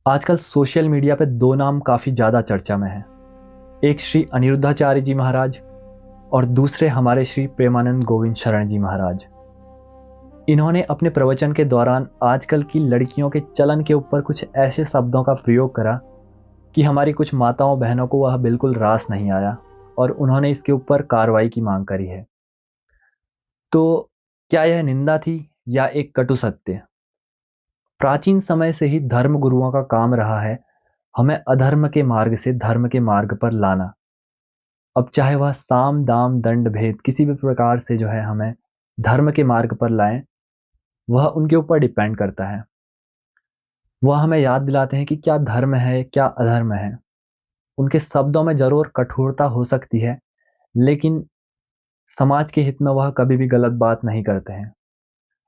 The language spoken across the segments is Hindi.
आजकल सोशल मीडिया पे दो नाम काफ़ी ज़्यादा चर्चा में हैं। एक श्री अनिरुद्धाचार्य जी महाराज और दूसरे हमारे श्री प्रेमानंद गोविंद शरण जी महाराज। इन्होंने अपने प्रवचन के दौरान आजकल की लड़कियों के चलन के ऊपर कुछ ऐसे शब्दों का प्रयोग करा कि हमारी कुछ माताओं बहनों को वह बिल्कुल रास नहीं आया और उन्होंने इसके ऊपर कार्रवाई की मांग करी है। तो क्या यह निंदा थी या एक कटु सत्य? प्राचीन समय से ही धर्म गुरुओं का काम रहा है हमें अधर्म के मार्ग से धर्म के मार्ग पर लाना। अब चाहे वह साम दाम दंड भेद किसी भी प्रकार से जो है हमें धर्म के मार्ग पर लाएं, वह उनके ऊपर डिपेंड करता है। वह हमें याद दिलाते हैं कि क्या धर्म है क्या अधर्म है। उनके शब्दों में जरूर कठोरता हो सकती है, लेकिन समाज के हित में वह कभी भी गलत बात नहीं करते हैं।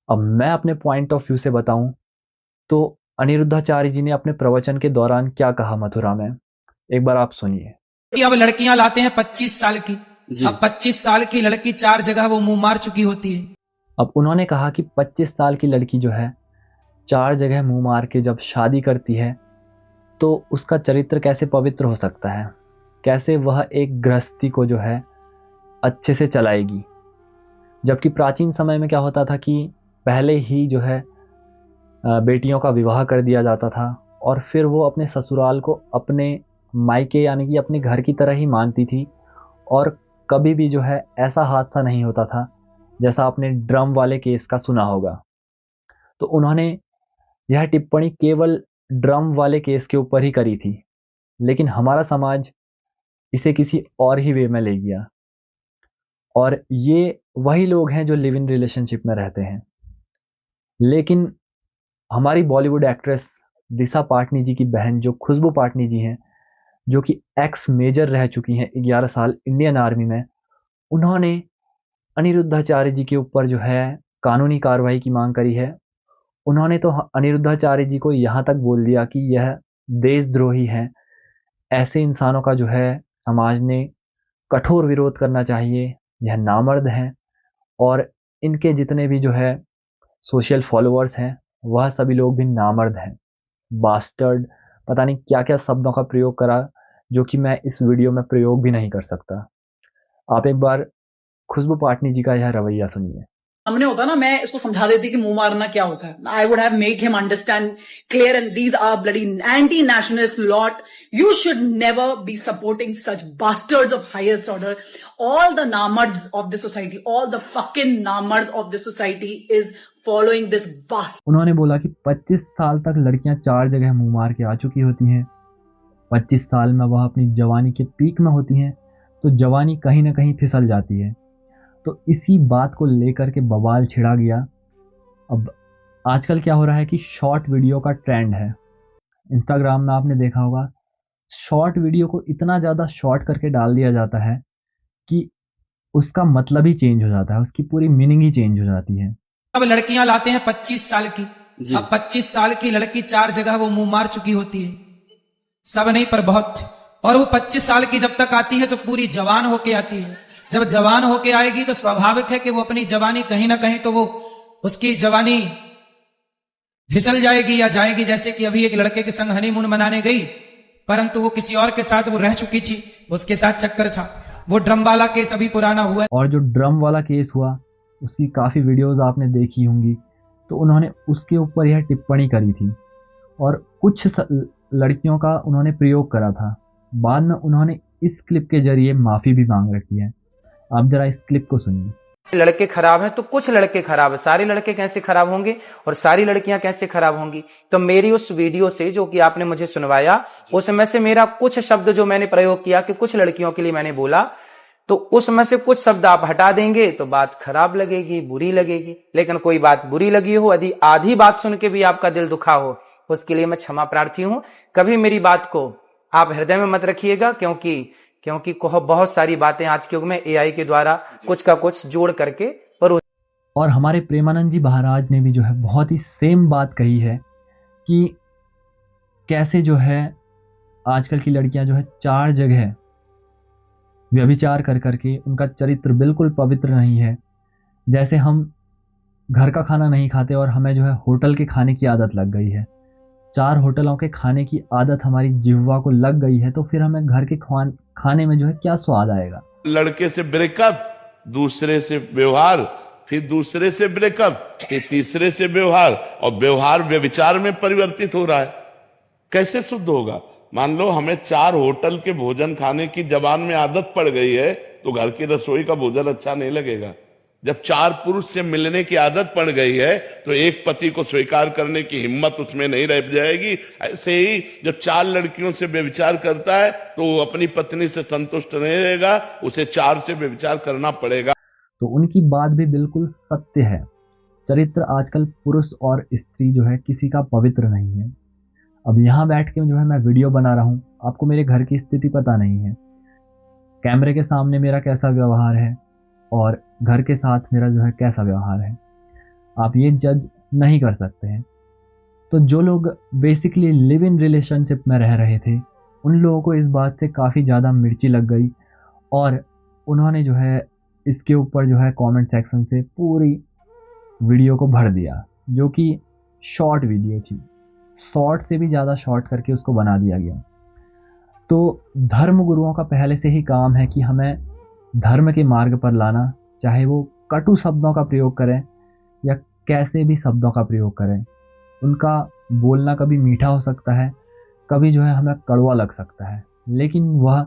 अब मैं अपने पॉइंट ऑफ व्यू से बताऊं तो अनिरुद्धाचार्य जी ने अपने प्रवचन के दौरान क्या कहा मथुरा में, एक बार आप सुनिए। कि अब लड़कियां लाते हैं 25 साल की। अब 25 साल की लड़की 4 जगह वो मुंह मार चुकी होती है। अब उन्होंने कहा कि 25 साल की लड़की जो है 4 जगह मुंह मार के जब शादी करती है तो उसका चरित्र कैसे पवित्र हो सकता है, कैसे वह एक गृहस्थी को जो है अच्छे से चलाएगी। जबकि प्राचीन समय में क्या होता था कि पहले ही जो है बेटियों का विवाह कर दिया जाता था और फिर वो अपने ससुराल को अपने मायके यानी कि अपने घर की तरह ही मानती थी और कभी भी जो है ऐसा हादसा नहीं होता था जैसा आपने ड्रम वाले केस का सुना होगा। तो उन्होंने यह टिप्पणी केवल ड्रम वाले केस के ऊपर ही करी थी, लेकिन हमारा समाज इसे किसी और ही वे में ले गया और ये वही लोग हैं जो लिव इन रिलेशनशिप में रहते हैं। लेकिन हमारी बॉलीवुड एक्ट्रेस दिशा पाटनी जी की बहन जो खुशबू पाटनी जी हैं, जो कि एक्स मेजर रह चुकी हैं 11 साल इंडियन आर्मी में, उन्होंने अनिरुद्धाचार्य जी के ऊपर जो है कानूनी कार्रवाई की मांग करी है। उन्होंने तो अनिरुद्धाचार्य जी को यहाँ तक बोल दिया कि यह देशद्रोही हैं। ऐसे इंसानों का जो है समाज ने कठोर विरोध करना चाहिए, यह नामर्द हैं और इनके जितने भी जो है सोशल फॉलोअर्स हैं वह सभी लोग भी नामर्द हैं। बास्टर्ड, पता नहीं क्या क्या शब्दों का प्रयोग करा जो कि मैं इस वीडियो में प्रयोग भी नहीं कर सकता। आप एक बार खुशबू पाटनी जी का यह रवैया सुनिए। हमने होता ना, मैं इसको समझा देती कि मुंह मारना क्या होता है। I would have make him understand clear and these are bloody anti nationalist lot. You should never be supporting such bastards of highest order. All the namards of the society, all the fucking namards of the society is following this bastard. उन्होंने बोला कि 25 साल तक लड़कियां 4 जगह मुंह मार के आ चुकी होती हैं। 25 साल में वह अपनी जवानी के पीक में होती हैं तो जवानी कहीं ना कहीं फिसल जाती है। तो इसी बात को लेकर के बवाल छिड़ा गया। अब आजकल क्या हो रहा है कि शॉर्ट वीडियो का ट्रेंड है। इंस्टाग्राम में आपने देखा होगा, शॉर्ट वीडियो को इतना ज़्यादा शॉर्ट करके डाल दिया जाता है कि उसका मतलब ही चेंज हो जाता है, उसकी पूरी मीनिंग ही चेंज हो जाती है। अब लड़कियां लाते हैं 25 साल की। अब 25 साल की लड़की 4 जगह वो मुंह मार चुकी होती है, सब नहीं पर बहुत। और वो 25 साल की जब तक आती है तो पूरी जवान होके आती है। जब जवान होके आएगी तो स्वाभाविक है कि वो अपनी जवानी कहीं ना कहीं तो वो उसकी जवानी फिसल जाएगी या जाएगी। जैसे कि अभी एक लड़के के संग हनीमून मनाने गई, परंतु वो किसी और के साथ वो रह चुकी थी, उसके साथ चक्कर था। वो ड्रम वाला केस अभी पुराना हुआ है। और जो ड्रम वाला केस हुआ उसकी काफ़ी वीडियोस आपने देखी होंगी, तो उन्होंने उसके ऊपर यह टिप्पणी करी थी और कुछ लड़कियों का उन्होंने प्रयोग करा था। बाद में उन्होंने इस क्लिप के जरिए माफ़ी भी मांग रखी है। आप जरा इस क्लिप को सुनिए। लड़के खराब हैं तो कुछ लड़के खराब है, सारे लड़के कैसे खराब होंगे और सारी लड़कियां कैसे खराब होंगी। तो मेरी उस वीडियो से जो कि आपने मुझे सुनवाया, उसमें से मेरा कुछ शब्द जो मैंने प्रयोग किया कि कुछ लड़कियों के लिए मैंने बोला, तो उसमें से कुछ शब्द आप हटा देंगे तो बात खराब लगेगी, बुरी लगेगी। लेकिन कोई बात बुरी लगी हो, यदि आधी बात सुन के भी आपका दिल दुखा हो, उसके लिए मैं क्षमा प्रार्थी हूं। कभी मेरी बात को आप हृदय में मत रखिएगा, क्योंकि बहुत सारी बातें आज के युग में एआई के द्वारा कुछ का कुछ जोड़ करके और हमारे प्रेमानंद जी महाराज ने भी जो है बहुत ही सेम बात कही है कि कैसे जो है आजकल की लड़कियां जो है 4 जगह व्यभिचार कर करके उनका चरित्र बिल्कुल पवित्र नहीं है। जैसे हम घर का खाना नहीं खाते और हमें जो है होटल के खाने की आदत लग गई है, 4 होटलों के खाने की आदत हमारी जिह्वा को लग गई है, तो फिर हमें घर के खाने में जो है क्या स्वाद आएगा। लड़के से ब्रेकअप, दूसरे से व्यवहार, फिर दूसरे से ब्रेकअप, फिर तीसरे से व्यवहार, और व्यवहार व्यभिचार में परिवर्तित हो रहा है। कैसे शुद्ध होगा? मान लो हमें 4 होटल के भोजन खाने की जबान में आदत पड़ गई है, तो घर की रसोई का भोजन अच्छा नहीं लगेगा। जब 4 पुरुष से मिलने की आदत पड़ गई है, तो एक पति को स्वीकार करने की हिम्मत उसमें नहीं रह जाएगी। ऐसे ही जब 4 लड़कियों से व्यभिचार करता है, तो वो अपनी पत्नी से संतुष्ट नहीं रहेगा, उसे 4 से व्यभिचार करना पड़ेगा। तो उनकी बात भी बिल्कुल सत्य है। चरित्र आजकल पुरुष और स्त्री जो है किसी का पवित्र नहीं है। अब यहाँ बैठ के जो है मैं वीडियो बना रहा हूँ, आपको मेरे घर की स्थिति पता नहीं है, कैमरे के सामने मेरा कैसा व्यवहार है और घर के साथ मेरा जो है कैसा व्यवहार है, आप ये जज नहीं कर सकते हैं। तो जो लोग बेसिकली लिव इन रिलेशनशिप में रह रहे थे, उन लोगों को इस बात से काफ़ी ज़्यादा मिर्ची लग गई और उन्होंने जो है इसके ऊपर जो है कमेंट सेक्शन से पूरी वीडियो को भर दिया, जो कि शॉर्ट वीडियो थी, शॉर्ट से भी ज़्यादा शॉर्ट करके उसको बना दिया गया। तो धर्म गुरुओं का पहले से ही काम है कि हमें धर्म के मार्ग पर लाना, चाहे वो कटु शब्दों का प्रयोग करें या कैसे भी शब्दों का प्रयोग करें। उनका बोलना कभी मीठा हो सकता है, कभी जो है हमें कड़वा लग सकता है, लेकिन वह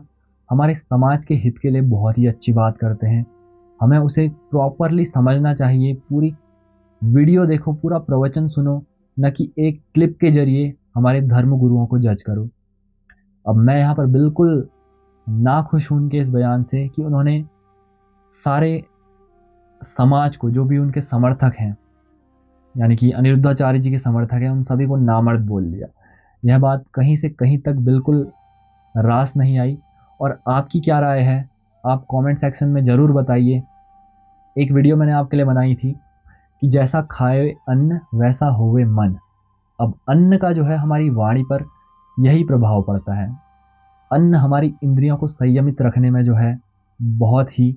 हमारे समाज के हित के लिए बहुत ही अच्छी बात करते हैं। हमें उसे प्रॉपरली समझना चाहिए। पूरी वीडियो देखो, पूरा प्रवचन सुनो, न कि एक क्लिप के जरिए हमारे धर्म गुरुओं को जज करो। अब मैं यहाँ पर बिल्कुल नाखुश हूं उनके इस बयान से कि उन्होंने सारे समाज को, जो भी उनके समर्थक हैं, यानी कि अनिरुद्धाचार्य जी के समर्थक हैं, उन सभी को नामर्द बोल दिया। यह बात कहीं से कहीं तक बिल्कुल रास नहीं आई। और आपकी क्या राय है, आप कमेंट सेक्शन में ज़रूर बताइए। एक वीडियो मैंने आपके लिए बनाई थी कि जैसा खाए अन्न वैसा होवे मन। अब अन्न का जो है हमारी वाणी पर यही प्रभाव पड़ता है। अन्न हमारी इंद्रियों को संयमित रखने में जो है बहुत ही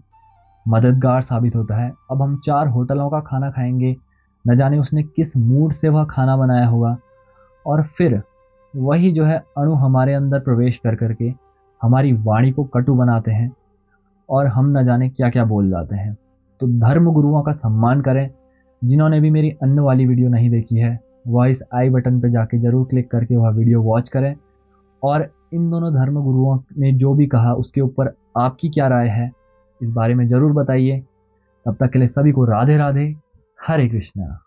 मददगार साबित होता है। अब हम 4 होटलों का खाना खाएंगे, न जाने उसने किस मूड से वह खाना बनाया होगा, और फिर वही जो है अणु हमारे अंदर प्रवेश कर करके हमारी वाणी को कटु बनाते हैं और हम न जाने क्या क्या बोल जाते हैं। तो धर्म गुरुओं का सम्मान करें। जिन्होंने भी मेरी अन्न वाली वीडियो नहीं देखी है, वह इस आई बटन पर जाके ज़रूर क्लिक करके वह वीडियो वॉच करें। और इन दोनों धर्म गुरुओं ने जो भी कहा उसके ऊपर आपकी क्या राय है, इस बारे में ज़रूर बताइए। तब तक के लिए सभी को राधे राधे, हरे कृष्णा।